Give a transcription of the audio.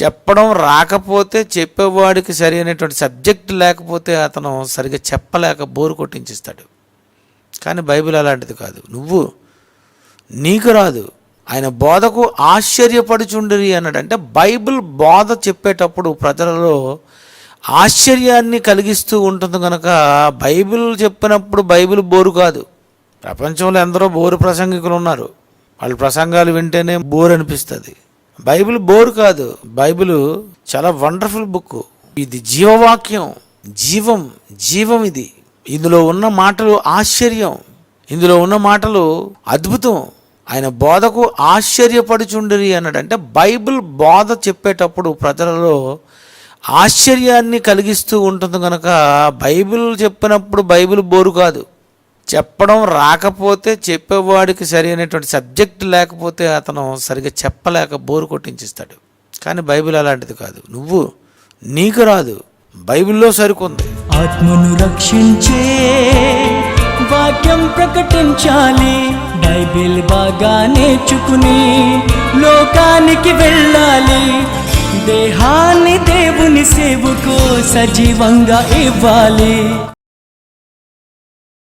చెప్పడం రాకపోతే చెప్పేవాడికి సరి అయినటువంటి సబ్జెక్ట్ లేకపోతే అతను సరిగ్గా చెప్పలేక బోరు కొట్టించిస్తాడు. కానీ బైబిల్ అలాంటిది కాదు. నీకు రాదు, ఆయన బోధకు ఆశ్చర్యపడుచుండిరి అన్నాడు. అంటే బైబిల్ బోధ చెప్పేటప్పుడు ప్రజలలో ఆశ్చర్యాన్ని కలిగిస్తూ ఉంటుంది కనుక బైబిల్ చెప్పినప్పుడు బైబిల్ బోరు కాదు. ప్రపంచంలో ఎందరో బోరు ప్రసంగికులు ఉన్నారు, వాళ్ళ ప్రసంగాలు వింటేనే బోరు అనిపిస్తుంది. బైబిల్ బోరు కాదు. బైబిల్ చాలా వండర్ఫుల్ బుక్. ఇది జీవవాక్యం, జీవం ఇది. ఇందులో ఉన్న మాటలు ఆశ్చర్యం, ఇందులో ఉన్న మాటలు అద్భుతం. ఆయన బోధకు ఆశ్చర్యపడుచుండిరి అన్నాడు. అంటే బైబిల్ బోధ చెప్పేటప్పుడు ప్రజలలో ఆశ్చర్యాన్ని కలిగిస్తూ ఉంటుంది కనుక బైబిల్ చెప్పినప్పుడు బైబిల్ బోరు కాదు. చెప్పడం రాకపోతే చెప్పేవాడికి సరి అయినటువంటి సబ్జెక్ట్ లేకపోతే అతను సరిగ్గా చెప్పలేక బోరు కొట్టించిస్తాడు. కానీ బైబిల్ అలాంటిది కాదు. నీకు రాదు, బైబిల్లో సరుకుంది. ఆత్మను రక్షించే వాక్యం ప్రకటించాలి, బైబిల్ బాగా నేర్చుకుని లోకానికి వెళ్ళాలి, దేహాన్ని దేవుని సేవకు సజీవంగా ఇవ్వాలి.